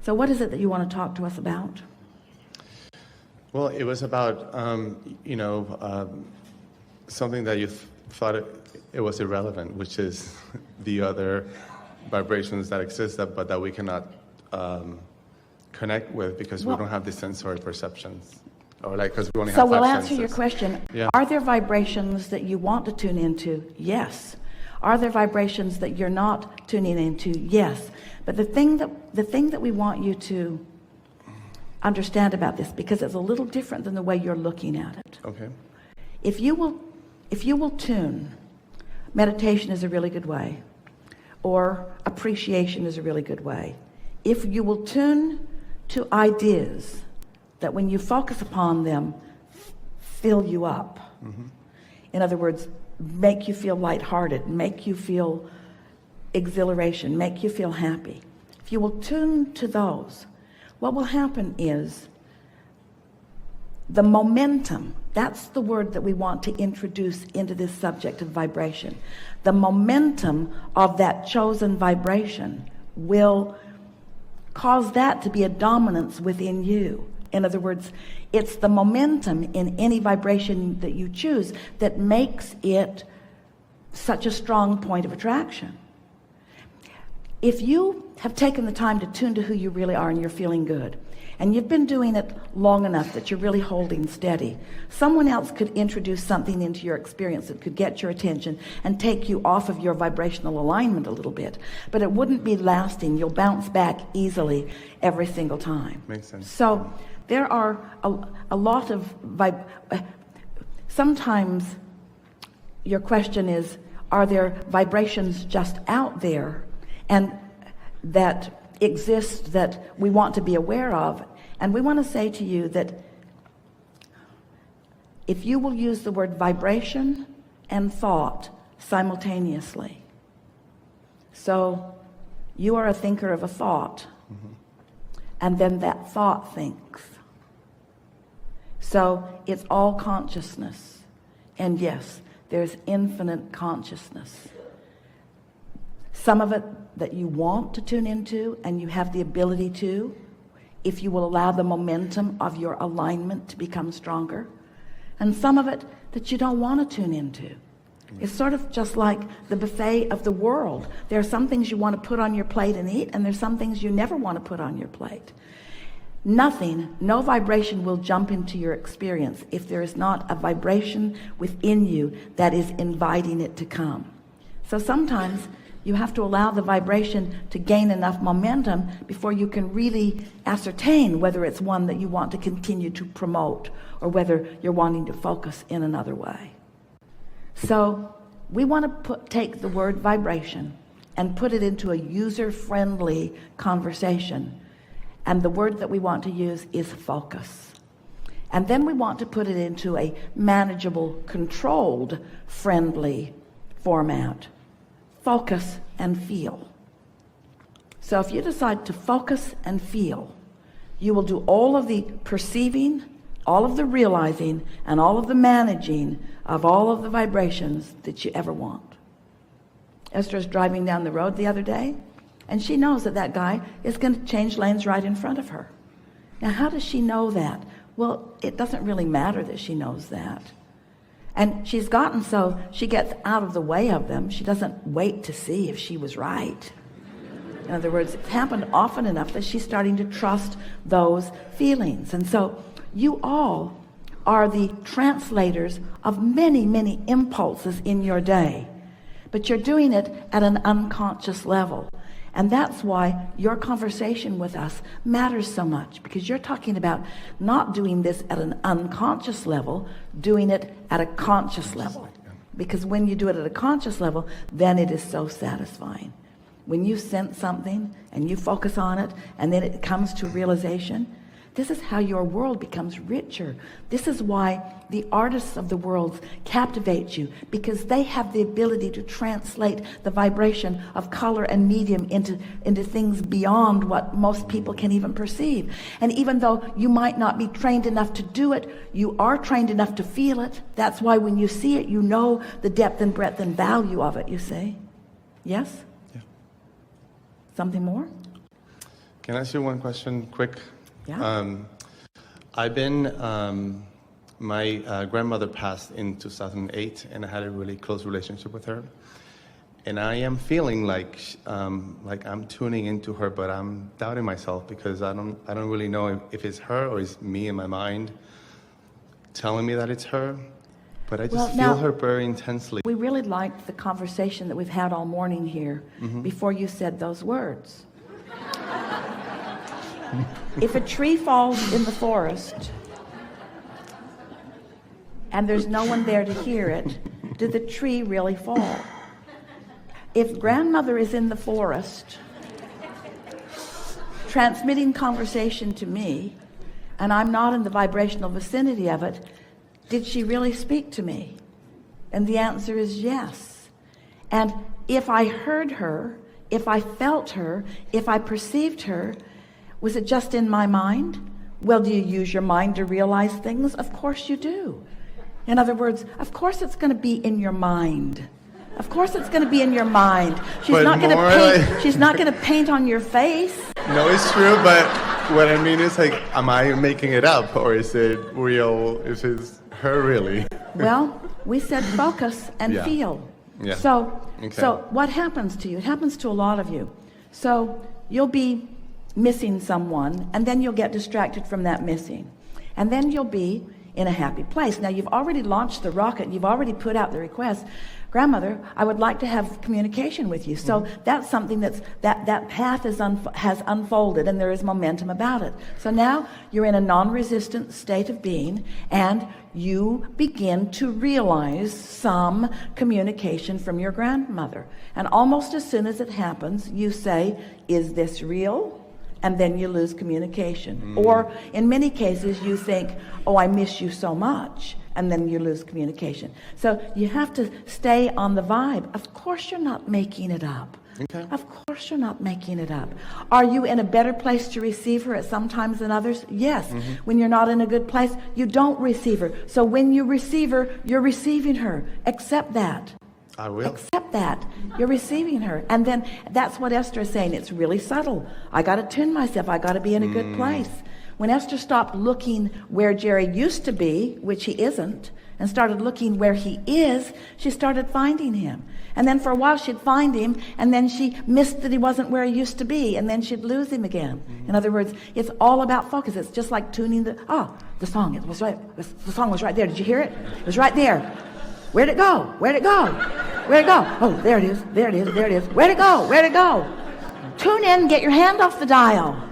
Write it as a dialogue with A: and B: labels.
A: So what is it that you want to talk to us about?
B: Well, it was about, something that you thought it was irrelevant, which is the other vibrations that exist, but that we cannot connect with because we don't have the sensory perceptions. Or because we only have 5
A: senses. So we'll answer your question. Yeah. Are there vibrations that you want to tune into? Yes. Are there vibrations that you're not tuning into? Yes. But the thing that we want you to understand about this, because it's a little different than the way you're looking at it.
B: Okay.
A: If you will tune, meditation is a really good way, or appreciation is a really good way. If you will tune to ideas that when you focus upon them, fill you up. Mm-hmm. In other words, make you feel lighthearted, make you feel exhilaration, make you feel happy. If you will tune to those, what will happen is the momentum, that's the word that we want to introduce into this subject of vibration. The momentum of that chosen vibration will cause that to be a dominance within you. In other words, it's the momentum in any vibration that you choose that makes it such a strong point of attraction. If you have taken the time to tune to who you really are and you're feeling good, and you've been doing it long enough that you're really holding steady, someone else could introduce something into your experience that could get your attention and take you off of your vibrational alignment a little bit, but it wouldn't be lasting. You'll bounce back easily every single time.
B: Makes sense.
A: So there are a lot of sometimes your question is, are there vibrations just out there and that exist that we want to be aware of? And we want to say to you that if you will use the word vibration and thought simultaneously, so you are a thinker of a thought, mm-hmm. and then that thought thinks, so it's all consciousness. And yes, there's infinite consciousness. Some of it that you want to tune into and you have the ability to, if you will allow the momentum of your alignment to become stronger, and some of it that you don't want to tune into. It's sort of just like the buffet of the world. There are some things you want to put on your plate and eat, and there's some things you never want to put on your plate. No vibration will jump into your experience if there is not a vibration within you that is inviting it to come. So sometimes you have to allow the vibration to gain enough momentum before you can really ascertain whether it's one that you want to continue to promote or whether you're wanting to focus in another way. So we want to take the word vibration and put it into a user-friendly conversation. And the word that we want to use is focus. And then we want to put it into a manageable, controlled, friendly format. Focus and feel. So if you decide to focus and feel, you will do all of the perceiving, all of the realizing, and all of the managing of all of the vibrations that you ever want. Esther's driving down the road the other day, and she knows that that guy is going to change lanes right in front of her. Now, how does she know that? Well, it doesn't really matter that she knows that. And she's gotten so she gets out of the way of them. She doesn't wait to see if she was right. In other words, it's happened often enough that she's starting to trust those feelings. And so you all are the translators of many, many impulses in your day. But you're doing it at an unconscious level. And that's why your conversation with us matters so much, because you're talking about not doing this at an unconscious level, doing it at a conscious level. Because when you do it at a conscious level, then it is so satisfying. When you sense something and you focus on it and then it comes to realization, this is how your world becomes richer. This is why the artists of the world captivate you, because they have the ability to translate the vibration of color and medium into things beyond what most people can even perceive. And even though you might not be trained enough to do it, you are trained enough to feel it. That's why when you see it, you know the depth and breadth and value of it, you see. Yes?
B: Yeah.
A: Something more?
B: Can I ask you one question, quick?
A: Yeah.
B: I've been, my grandmother passed in 2008, and I had a really close relationship with her. And I am feeling like I'm tuning into her, but I'm doubting myself because I don't really know if it's her or it's me in my mind telling me that it's her. But I just feel her very intensely.
A: We really liked the conversation that we've had all morning here before you said those words. If a tree falls in the forest and there's no one there to hear it, did the tree really fall? If grandmother is in the forest transmitting conversation to me and I'm not in the vibrational vicinity of it, did she really speak to me? And the answer is yes. And if I heard her, if I felt her, if I perceived her, was it just in my mind? Well, do you use your mind to realize things? Of course you do. In other words, of course it's going to be in your mind. Of course it's going to be in your mind. She's not going to paint. She's not going to paint on your face.
B: No, it's true, but what I mean is, like, am I making it up, or is it real? Is it her really?
A: Well, we said focus and feel.
B: Yeah.
A: So what happens to you? It happens to a lot of you. So you'll be missing someone, and then you'll get distracted from that missing, and then you'll be in a happy place. Now you've already launched the rocket. You've already put out the request. Grandmother, I would like to have communication with you. So that's something that path has unfolded, and there is momentum about it. So now you're in a non-resistant state of being, and you begin to realize some communication from your grandmother. And almost as soon as it happens, you say, is this real? And then you lose communication. Or in many cases, you think, oh, I miss you so much. And then you lose communication. So you have to stay on the vibe. Of course you're not making it up.
B: Okay.
A: Of course you're not making it up. Are you in a better place to receive her at some times than others? Yes. When you're not in a good place, you don't receive her. So when you receive her, you're receiving her. Accept that.
B: I will.
A: Accept that. You're receiving her. And then that's what Esther is saying. It's really subtle. I got to tune myself. I got to be in a good place. When Esther stopped looking where Jerry used to be, which he isn't, and started looking where he is, she started finding him. And then for a while she'd find him, and then she missed that he wasn't where he used to be, and then she'd lose him again. In other words, it's all about focus. It's just like tuning the song. It was right. The song was right there. Did you hear it? It was right there. Where'd it go? Where'd it go? Where'd it go? Oh, there it is. There it is. There it is. Where'd it go? Where'd it go? Tune in. Get your hand off the dial.